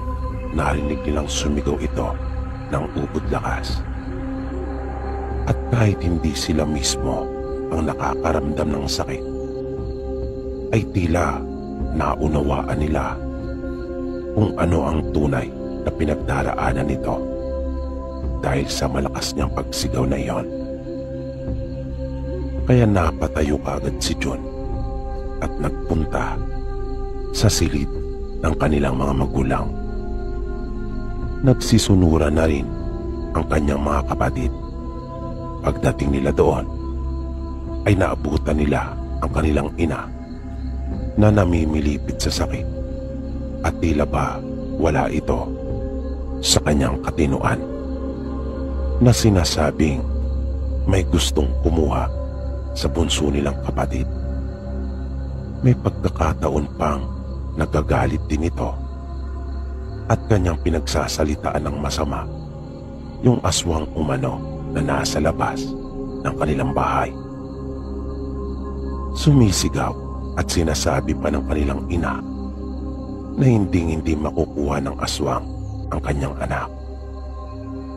narinig nilang sumigaw ito ng ubod lakas. At kahit hindi sila mismo ang nakakaramdam ng sakit, ay tila naunawaan nila kung ano ang tunay na pinagdaraanan nito dahil sa malakas niyang pagsigaw na iyon. Kaya napatayo kaagad si June at nagpunta sa silid ng kanilang mga magulang. Nagsisunura na rin ang kanyang mga kapatid. Pagdating nila doon, ay naabutan nila ang kanilang ina na namimilipit sa sakit at tila ba wala ito sa kanyang katinuan, na sinasabing may gustong kumuha sa bunso nilang kapatid. May pagkakataon pang nagagalit din ito at kanyang pinagsasalitaan ng masama yung aswang umano na nasa labas ng kanilang bahay. Sumisigaw at sinasabi pa ng kanilang ina na hindi makukuha ng aswang ang kanyang anak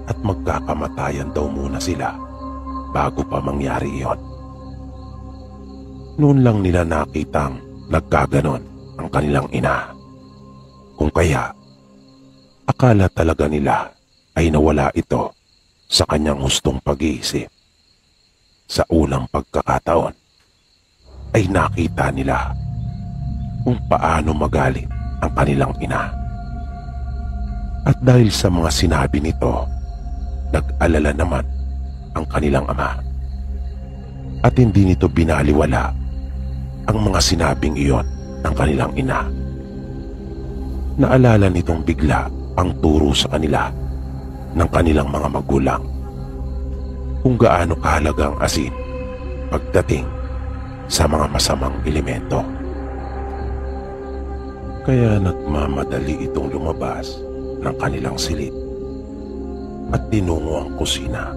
at magkakamatayan daw muna sila bago pa mangyari iyon. Noon lang nila nakitang nagkaganon ang kanilang ina. Kung kaya, akala talaga nila ay nawala ito sa kanyang hustong pag-iisip. Sa unang pagkakataon, ay nakita nila kung paano magalit ang kanilang ina. At dahil sa mga sinabi nito, nag-alala naman ang kanilang ama. At hindi nito binaliwala ang mga sinabing iyon ng kanilang ina. Naalala nitong bigla ang turo sa kanila ng kanilang mga magulang kung gaano kahalaga ang asin pagdating sa mga masamang elemento. Kaya nagmamadali itong lumabas ng kanilang silid at tinungo ang kusina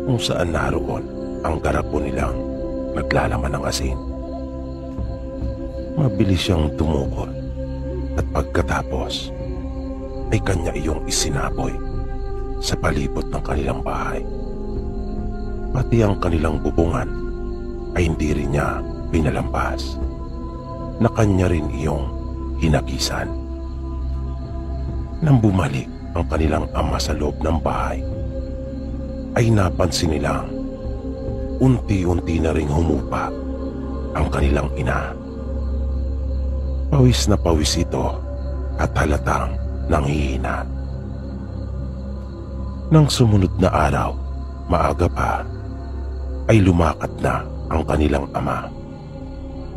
kung saan naroon ang garapon nilang naglalaman ng asin. Mabilis siyang tumukol at pagkatapos ay kanya iyong isinaboy sa palibot ng kanilang bahay. Pati ang kanilang bubungan ay hindi rin niya pinalampas, na kanya rin iyong hinakisan. Nang bumalik ang kanilang ama sa loob ng bahay, ay napansin nilang unti-unti na ring humupa ang kanilang ina. Pawis na pawis ito at halatang nanghihina. Nang sumunod na araw, maaga pa, ay lumakad na ang kanilang ama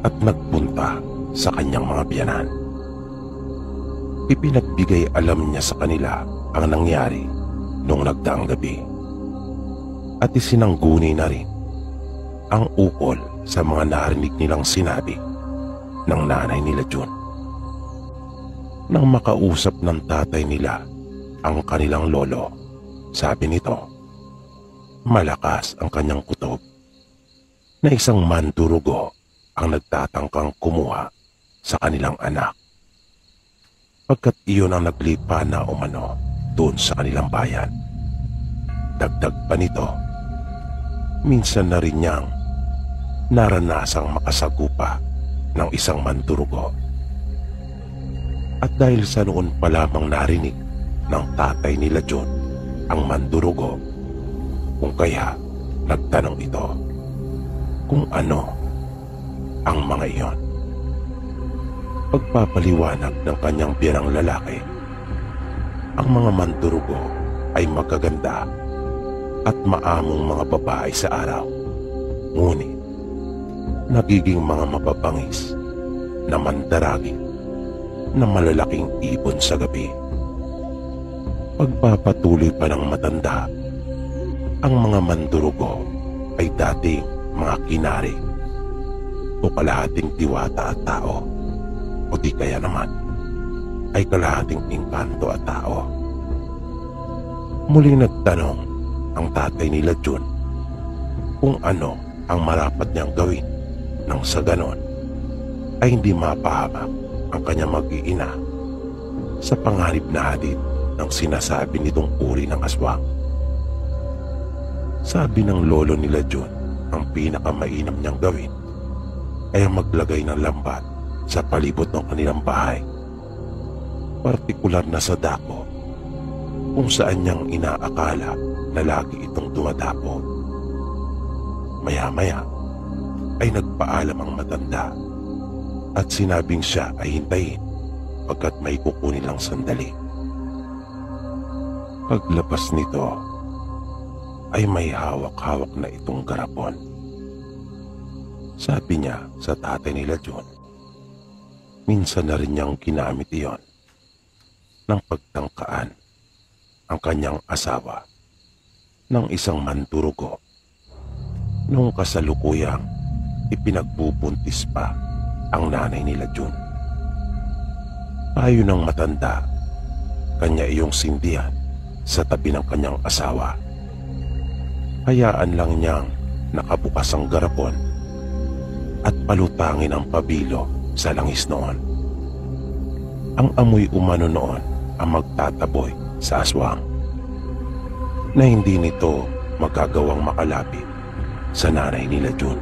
at nagpunta sa kanyang mga biyanan. Ipinagbigay alam niya sa kanila ang nangyari noong nagdaang gabi. At isinangguni na rin ang ukol sa mga narinig nilang sinabi ng nanay nila June. Nang makausap ng tatay nila ang kanilang lolo, sabi nito, malakas ang kanyang kutob na isang mandurugo ang nagtatangkang kumuha sa kanilang anak, pagkat iyon ang naglipa na umano doon sa kanilang bayan. Dagdag pa nito, minsan na rin niyang naranasang makasagupa ng isang mandurugo. At dahil sa noon pa lamang narinig ng tatay nila John ang mandurugo, kung kaya nagtanong ito kung ano ang mga iyon. Pagpapaliwanag ng kanyang biyanang lalaki, ang mga mandurugo ay magaganda at maamong mga babae sa araw, ngunit nagiging mga mapapangis na mandaragi na malalaking ibon sa gabi. Pagpapatuloy pa ng matanda, ang mga mandurugo ay dating mga kinari o kalahating diwata at tao, o di kaya naman ay kalahating engkanto at tao. Muling nagtanong ang tatay nila June kung ano ang marapat niyang gawin nang sa ganon ay hindi mapahamak ang kanyang mag-iina sa panganib na hadid ng sinasabi nitong uri ng aswang. Sabi ng lolo nila June, ang pinakamainam niyang gawin ay ang maglagay ng lambat sa palibot ng kanilang bahay, partikular na sa dako kung saan niyang inaakala na lagi itong dumadapo. Maya-maya ay nagpaalam ang matanda at sinabing siya ay hintayin pagkat may kukunin lang sandali. Paglabas nito ay may hawak-hawak na itong garapon. Sabi niya sa tatay nila John, minsan na rin niyang ginamit iyon ng pagtangkaan ang kanyang asawa ng isang mandurugo nung kasalukuyang ipinagbubuntis pa ang nanay nila June. Payo ng matanda, kanya iyong sindihan sa tabi ng kanyang asawa. Hayaan lang niyang nakabukas ang garapon at palutangin ang pabilo sa langis noon. Ang amoy umano noon ang magtataboy sa aswang na hindi nito magagawang makalapit sa nanay nila June.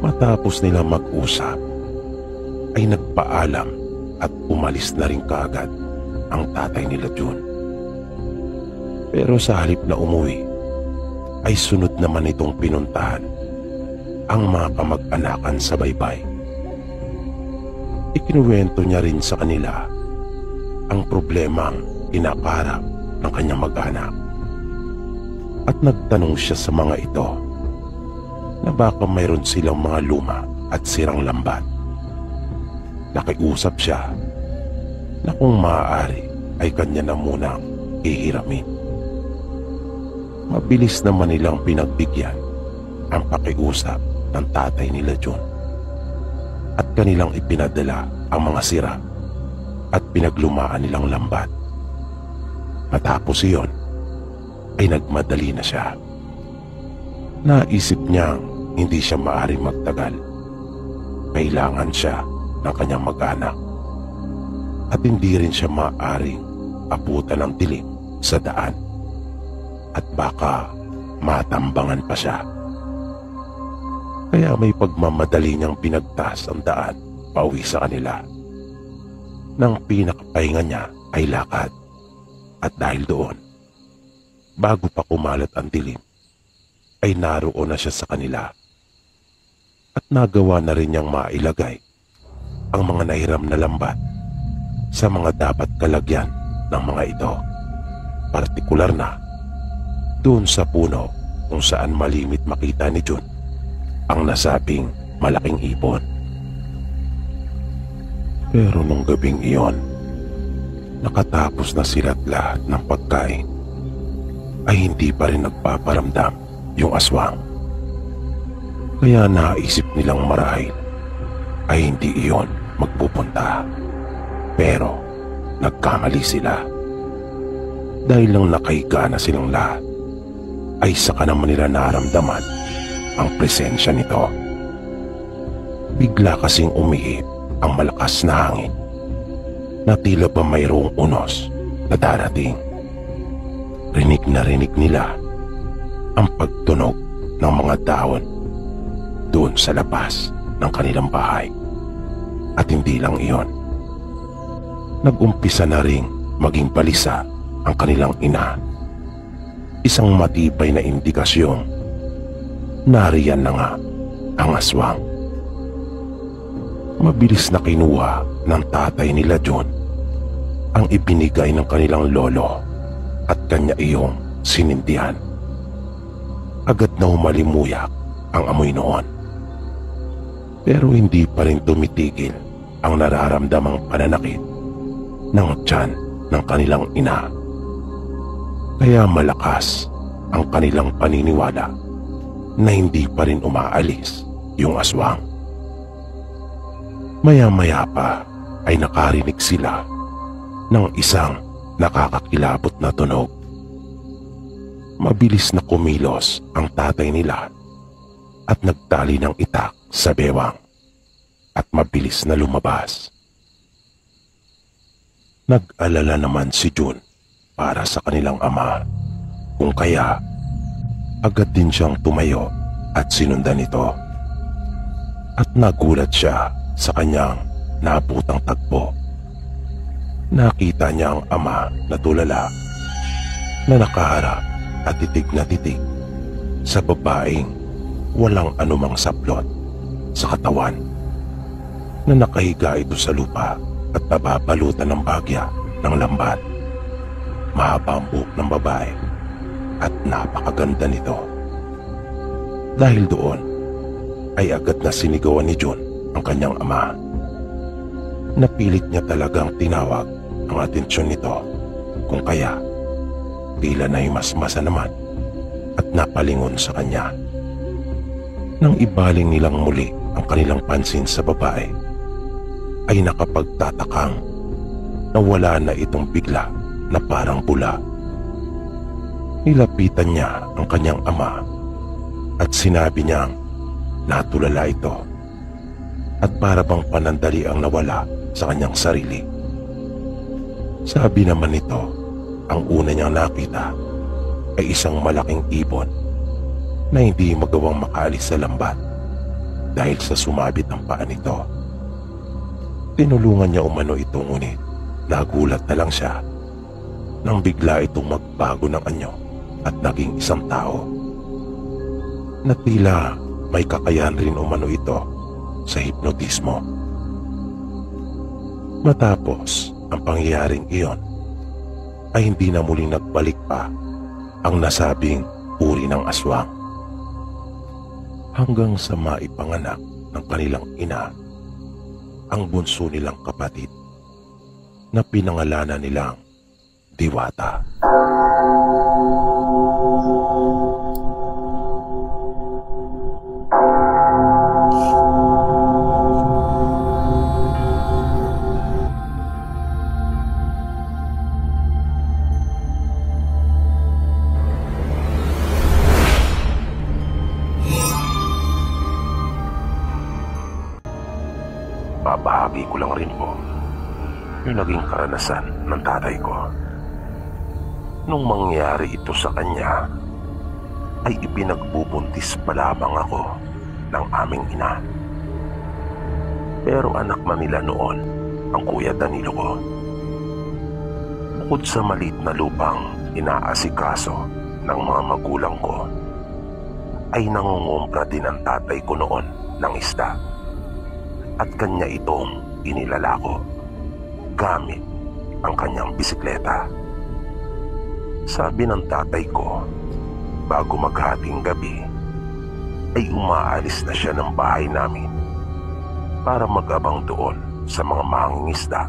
Matapos nila mag-usap ay nagpaalam at umalis na rin kaagad ang tatay nila June. Pero sa halip na umuwi ay sunod naman itong pinuntahan ang mga kamag-anakan sa baybay. Ikinuwento niya rin sa kanila ang problemang inakarap ng kanyang mag-anak. At nagtanong siya sa mga ito na baka mayroon silang mga luma at sirang lambat. Nakiusap siya na kung maaari ay kanya na munang ihiramin. Mabilis naman nilang pinagbigyan ang pakiusap ng tatay nila John at kanilang ipinadala ang mga sira at pinaglumaan nilang lambat. Matapos iyon ay nagmadali na siya. Naisip niyang hindi siya maaaring magtagal. Kailangan siya ng kanyang mag-anak at hindi rin siya maaaring abutan ng dilim sa daan at baka matambangan pa siya. Kaya may pagmamadali niyang pinagtas ang daan pauwi sa kanila. Nang pinakapahinga niya ay lakad, at dahil doon, bago pa kumalat ang dilim, ay naroon na siya sa kanila. At nagawa na rin niyang mailagay ang mga nahiram na lambat sa mga dapat kalagyan ng mga ito. Partikular na doon sa puno kung saan malimit makita ni June ang nasabing malaking ibon. Pero nung gabing iyon, Nakatapos na sila't lahat ng pagkain, ay hindi pa rin nagpaparamdam yung aswang. Kaya naisip nilang marahil ay hindi iyon magpupunta. Pero nagkamali sila. Dahil lang nakahiga na silang lahat, ay saka naman nila naramdaman ang presensya nito. Bigla kasing umihip ang malakas na hangin na tila ba mayroong unos na darating. Rinig na rinig nila ang pagtunog ng mga dahon doon sa labas ng kanilang bahay. At hindi lang iyon. Nag-umpisa na ring maging balisa ang kanilang ina. Isang matibay na indikasyong nariyan na nga ang aswang. Mabilis na kinuha ng tatay nila John ang ibinigay ng kanilang lolo at kanya iyong sinindihan. Agad na humalimuyak ang amoy noon. Pero hindi pa rin tumitigil ang nararamdamang pananakit ng tiyan ng kanilang ina. Kaya malakas ang kanilang paniniwala na hindi pa rin umaalis yung aswang. Maya-maya pa ay nakarinig sila ng isang nakakakilabot na tunog. Mabilis na kumilos ang tatay nila at nagtali ng itak sa bewang at mabilis na lumabas. Nag-alala naman si June para sa kanilang ama, kung kaya agad din siyang tumayo at sinundan ito. At nagulat siya sa kanyang naputang tagpo. Nakita niya ang ama na tulala na nakaharap at titig na titig sa babaeng walang anumang saplot sa katawan, na nakahiga ito sa lupa at nababalutan ng bagya ng lambat. Mahaba ang buhok ng babae at napakaganda nito. Dahil doon ay agad na sinigawan ni John ang kanyang ama. Napilit niya talagang tinawag ang atensyon nito, kung kaya tila na himasmasa naman at napalingon sa kanya. Nang ibaling nilang muli ang kanilang pansin sa babae, ay nakapagtatakang nawala na itong bigla na parang bula. Nilapitan niya ang kanyang ama at sinabi niyang natulala ito at para bang panandali ang nawala sa kanyang sarili. Sabi naman nito, ang una niyang nakita ay isang malaking ibon na hindi magawang makaalis sa lambat dahil sa sumabit ang paa nito. Tinulungan niya umano ito, ngunit nagulat na lang siya nang bigla itong magbago ng anyo at naging isang tao na tila may kakayahan rin umano ito sa hipnotismo. Matapos ang pangyayaring iyon ay hindi na muling nagbalik pa ang nasabing uri ng aswang, hanggang sa maipanganak ng kanilang ina ang bunso nilang kapatid na pinangalanan nilang Diwata. Babahagi ko lang rin po yung naging karanasan ng tatay ko. Nung mangyari ito sa kanya, ay ipinagbubuntis pa lamang ako ng aming ina. Pero anak na nila noon ang Kuya Danilo ko. Bukod sa maliit na lupang inaasikaso ng mga magulang ko, ay nangungumpra din ang tatay ko noon ng isda. At kanya itong inilalako gamit ang kanyang bisikleta. Sabi ng tatay ko, bago maghating gabi ay umaalis na siya ng bahay namin para mag-abang doon sa mga mangingisda.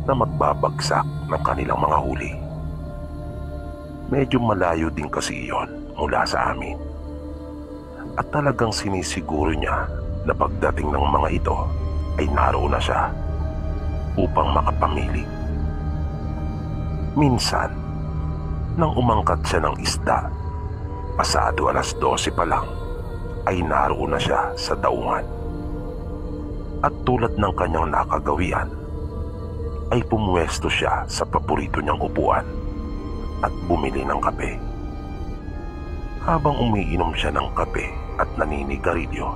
na magbabagsak ng kanilang mga huli. Medyo malayo din kasi iyon mula sa amin. At talagang sinisiguro niya na pagdating ng mga ito ay naroon na siya upang makapamili. Minsan, nang umangkat siya ng isda, pasado 12:00 pa lang, ay naroon na siya sa daungan. At tulad ng kanyang nakagawian, ay pumuwesto siya sa paborito niyang upuan at bumili ng kape. Habang umiinom siya ng kape at naninigarilyo,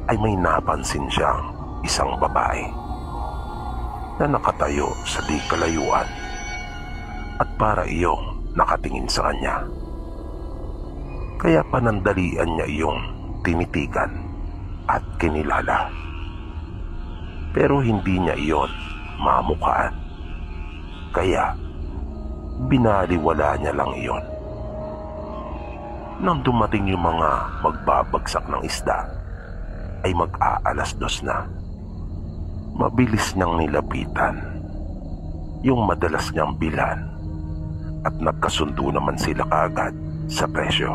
ay may napansin siyang isang babae na nakatayo sa di kalayuan at para iyong nakatingin sa kanya. Kaya panandalian niya iyong tinitigan at kinilala. Pero hindi niya iyon mamukhaan. Kaya binaliwala niya lang iyon. Nang dumating yung mga magbabagsak ng isda, ay mag-aalas-2 na. Mabilis niyang nilapitan yung madalas niyang bilhan at nagkasundo naman sila kaagad sa presyo.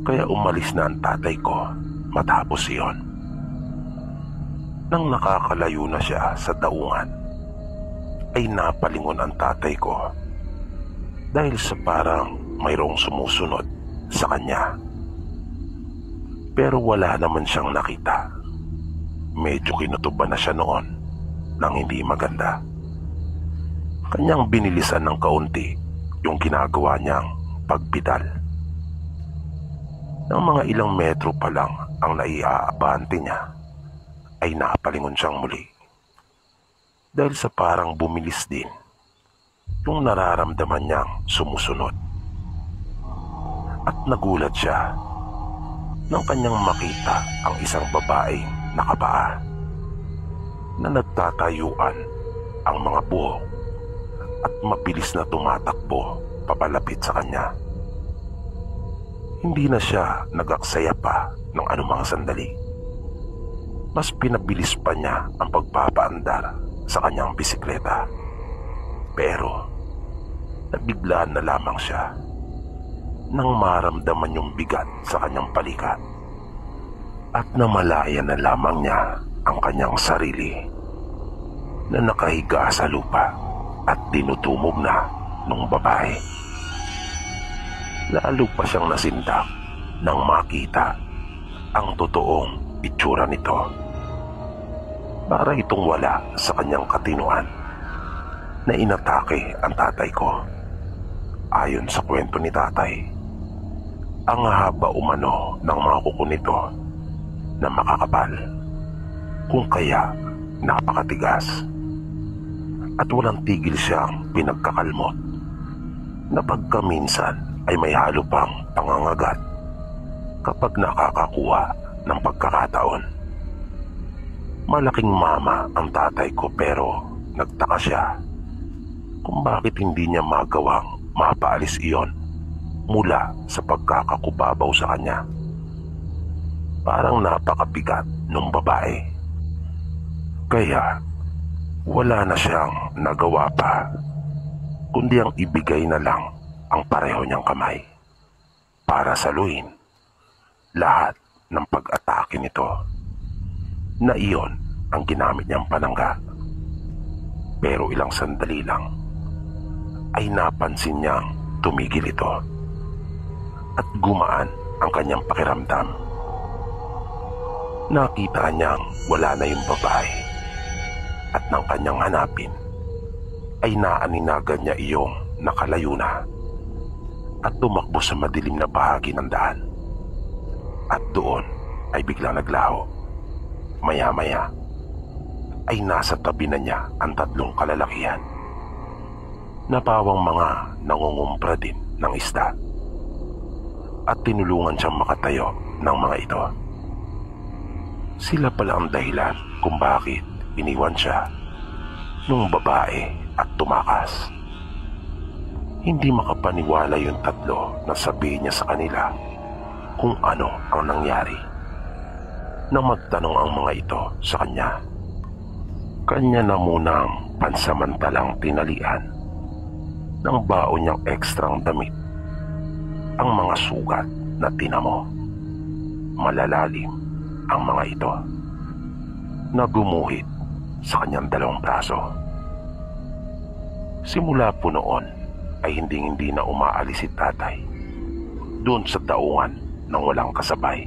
Kaya umalis na ang tatay ko matapos iyon. Nang nakakalayo na siya sa daungan, ay napalingon ang tatay ko dahil sa parang mayroong sumusunod sa kanya. Pero wala naman siyang nakita. Medyo kinutuban na siya noon ng hindi maganda. Kanyang binilisan ng kaunti yung ginagawa niyang pagpidal. Nang mga ilang metro pa lang ang naiaabante niya, ay napalingon siyang muli. Dahil sa parang bumilis din yung nararamdaman niyang sumusunod. At nagulat siya nang kanyang makita ang isang babaeng nakapaa na nagtatayuan ang mga buhok at mabilis na tumatakbo papalapit sa kanya. Hindi na siya nag-aksaya pa ng anumang sandali. Mas pinabilis pa niya ang pagpapaandar sa kanyang bisikleta. Pero nabiglaan na lamang siya nang maramdaman yung bigat sa kanyang balikat at namalaya na lamang niya ang kanyang sarili na nakahiga sa lupa at tinutumog na ng babae. Lalo pa siyang nasindak nang makita ang totoong itsura nito. Para itong wala sa kanyang katinuan na inatake ang tatay ko. Ayon sa kwento ni tatay, ang haba umano ng mga kuko nito na makakapal, kung kaya napakatigas. At walang tigil siyang pinagkakalmot na pagkaminsan ay may halo pang pangangagat kapag nakakakuha ng pagkakataon. Malaking mama ang tatay ko pero nagtaka siya kung bakit hindi niya magawang mapaalis iyon mula sa pagkakakubabaw sa kanya. Parang napakabigat ng babae. Kaya wala na siyang nagawa pa kundi ang ibigay na lang ang pareho niyang kamay para saluhin lahat ng pag-atake nito na iyon ang ginamit niyang panangga. Pero ilang sandali lang ay napansin niyang tumigil ito at gumaan ang kanyang pakiramdam. Nakita niyang wala na yung babae at nang kanyang hanapin ay naaninagan niya iyong nakalayo na at tumakbo sa madilim na bahagi ng daan. At doon ay biglang naglaho. Maya-maya ay nasa tabi na niya ang 3 kalalakihan na pawang mga nangungumpra din ng isda at tinulungan siyang makatayo ng mga ito. Sila pala ang dahilan kung bakit iniwan siya nung babae at tumakas. Hindi makapaniwala yung 3 na sabihin niya sa kanila kung ano ang nangyari nang magtanong ang mga ito sa kanya. Kanya na munang pansamantalang tinalian ng baon niyang ekstrang damit ang mga sugat na tinamo. Malalalim ang mga ito na gumuhit sa kanyang dalawang braso. Simula po noon ay hindi na umaalis si tatay doon sa daungan ng walang kasabay.